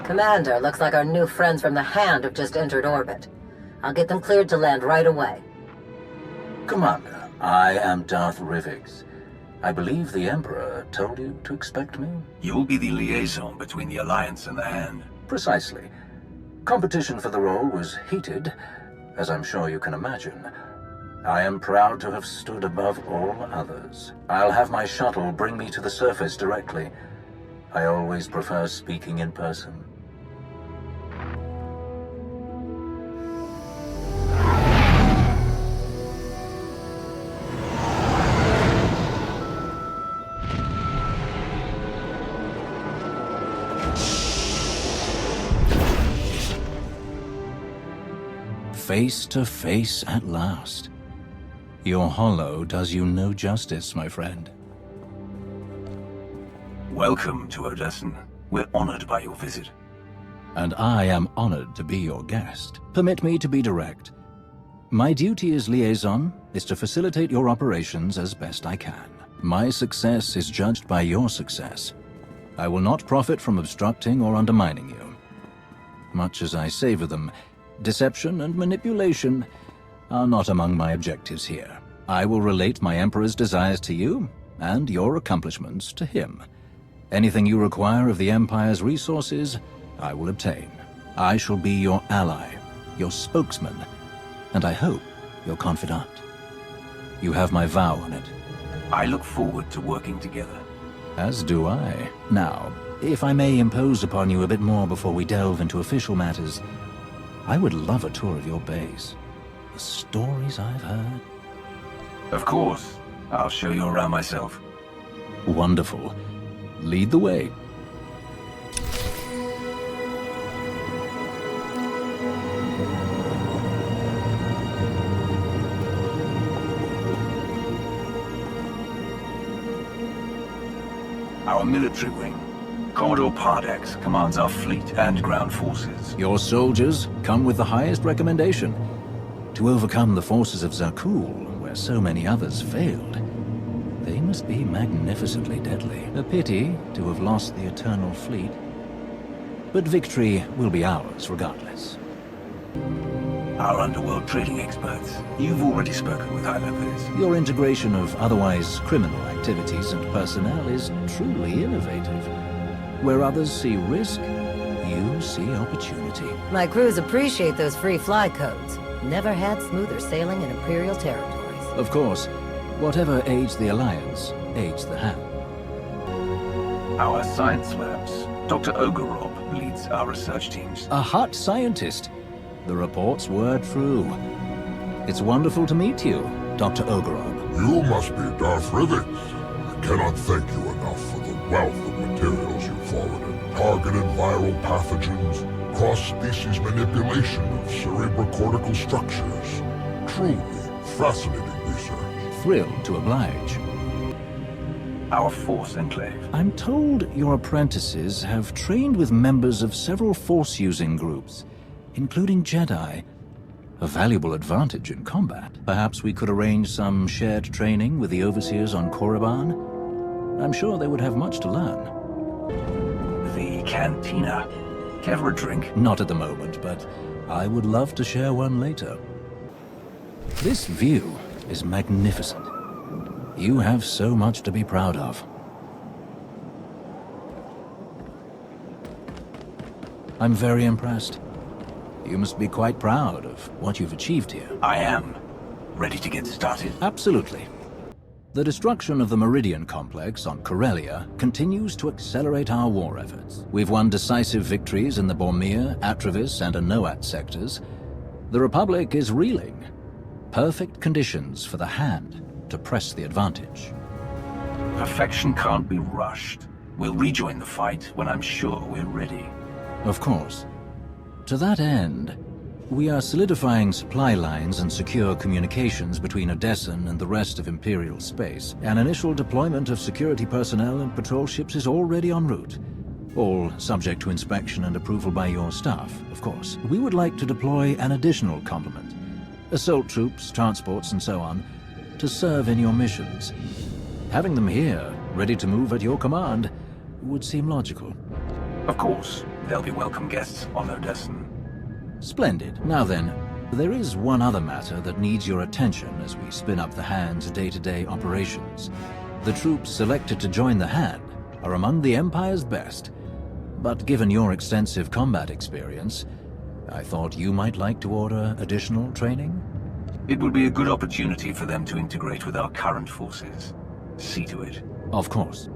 Commander, looks like our new friends from the Hand have just entered orbit. I'll get them cleared to land right away. Commander, I am Darth Rivix. I believe the Emperor told you to expect me? You'll be the liaison between the Alliance and the Hand. Precisely. Competition for the role was heated, as I'm sure you can imagine. I am proud to have stood above all others. I'll have my shuttle bring me to the surface directly. I always prefer speaking in person. Face to face at last. Your holo does you no justice, my friend. Welcome to Odessen. We're honored by your visit. And I am honored to be your guest. Permit me to be direct. My duty as liaison is to facilitate your operations as best I can. My success is judged by your success. I will not profit from obstructing or undermining you. Much as I savor them, deception and manipulation are not among my objectives here. I will relate my Emperor's desires to you, and your accomplishments to him. Anything you require of the Empire's resources, I will obtain. I shall be your ally, your spokesman, and I hope your confidant. You have my vow on it. I look forward to working together. As do I. Now, if I may impose upon you a bit more before we delve into official matters, I would love a tour of your base. The stories I've heard. Of course. I'll show you around myself. Wonderful. Lead the way. Our military wing. Commodore Pardax commands our fleet and ground forces. Your soldiers come with the highest recommendation. To overcome the forces of Zakul, where so many others failed, they must be magnificently deadly. A pity to have lost the Eternal Fleet. But victory will be ours regardless. Our underworld trading experts. You've already spoken with high levels. Your integration of otherwise criminal activities and personnel is truly innovative. Where others see risk, you see opportunity. My crews appreciate those free fly codes. Never had smoother sailing in Imperial territories. Of course, whatever aids the Alliance, aids the Hand. Our science labs. Dr. Ogorob leads our research teams. A hot scientist. The reports were true. It's wonderful to meet you, Dr. Ogorob. You must be Darth Rivix. I cannot thank you enough for the wealth of materials you forwarded. Targeted viral pathogens, cross-species manipulation of cerebrocortical structures. Truly fascinating research. Thrilled to oblige. Our Force Enclave. I'm told your apprentices have trained with members of several Force-using groups, including Jedi. A valuable advantage in combat. Perhaps we could arrange some shared training with the Overseers on Korriban? I'm sure they would have much to learn. The Cantina. Care for a drink? Not at the moment, but I would love to share one later. This view is magnificent. You have so much to be proud of. I'm very impressed. You must be quite proud of what you've achieved here. I am. Ready to get started? Absolutely. The destruction of the Meridian Complex on Corellia continues to accelerate our war efforts. We've won decisive victories in the Bormir, Atravis, and Anoat sectors. The Republic is reeling. Perfect conditions for the Hand to press the advantage. Perfection can't be rushed. We'll rejoin the fight when I'm sure we're ready. Of course. To that end, we are solidifying supply lines and secure communications between Odessen and the rest of Imperial space. An initial deployment of security personnel and patrol ships is already en route. All subject to inspection and approval by your staff, of course. We would like to deploy an additional complement. Assault troops, transports, and so on, to serve in your missions. Having them here, ready to move at your command, would seem logical. Of course, they'll be welcome guests on Odessen. Splendid. Now then, there is one other matter that needs your attention as we spin up the Hand's day-to-day operations. The troops selected to join the Hand are among the Empire's best, but given your extensive combat experience, I thought you might like to order additional training? It would be a good opportunity for them to integrate with our current forces. See to it. Of course.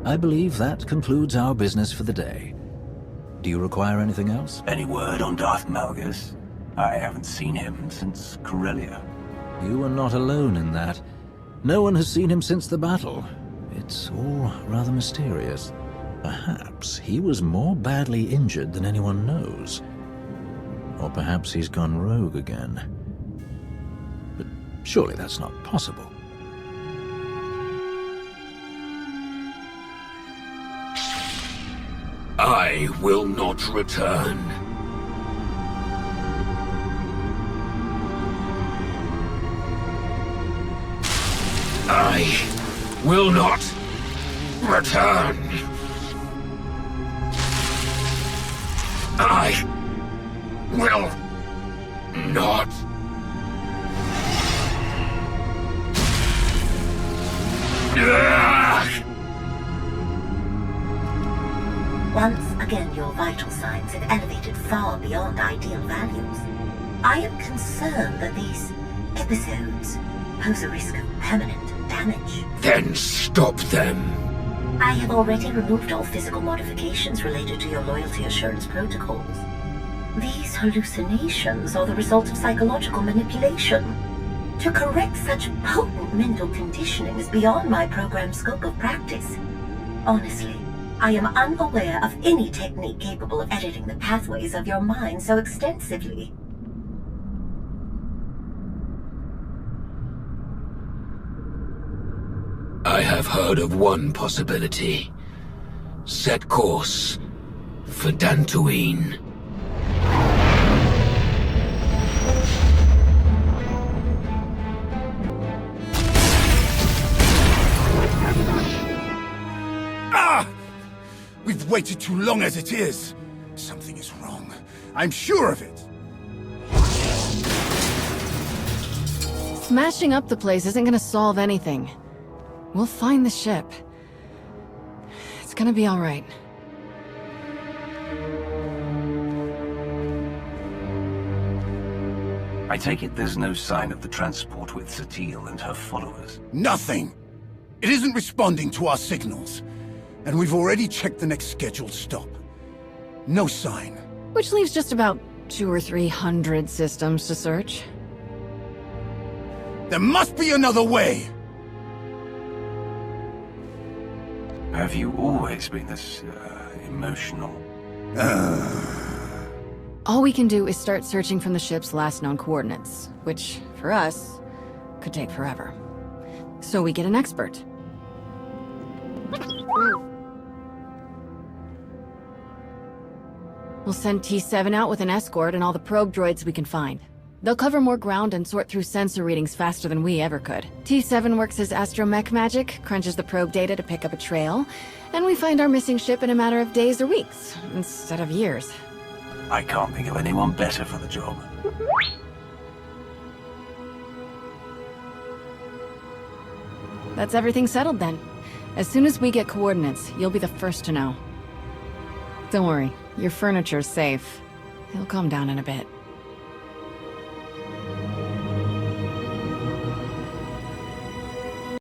I believe that concludes our business for the day. Do you require anything else? Any word on Darth Malgus? I haven't seen him since Corellia. You are not alone in that. No one has seen him since the battle. It's all rather mysterious. Perhaps he was more badly injured than anyone knows. Or perhaps he's gone rogue again. But surely that's not possible. I will not return. I will not return. I will not. Once again, your vital signs have elevated far beyond ideal values. I am concerned that these episodes pose a risk of permanent damage. Then stop them. I have already removed all physical modifications related to your loyalty assurance protocols. These hallucinations are the result of psychological manipulation. To correct such potent mental conditioning is beyond my program's scope of practice. Honestly, I am unaware of any technique capable of editing the pathways of your mind so extensively. I have heard of one possibility. Set course for Dantooine. We've waited too long as it is. Something is wrong. I'm sure of it. Smashing up the place isn't gonna solve anything. We'll find the ship. It's gonna be all right. I take it there's no sign of the transport with Satele and her followers? Nothing. It isn't responding to our signals. And we've already checked the next scheduled stop. No sign. Which leaves just about 200 or 300 systems to search. There must be another way! Have you always been this, emotional? All we can do is start searching from the ship's last known coordinates, which, for us, could take forever. So we get an expert. We'll send T7 out with an escort and all the probe droids we can find. They'll cover more ground and sort through sensor readings faster than we ever could. T7 works as astromech magic, crunches the probe data to pick up a trail, and we find our missing ship in a matter of days or weeks, instead of years. I can't think of anyone better for the job. That's everything settled then. As soon as we get coordinates, you'll be the first to know. Don't worry, your furniture's safe. It'll calm down in a bit.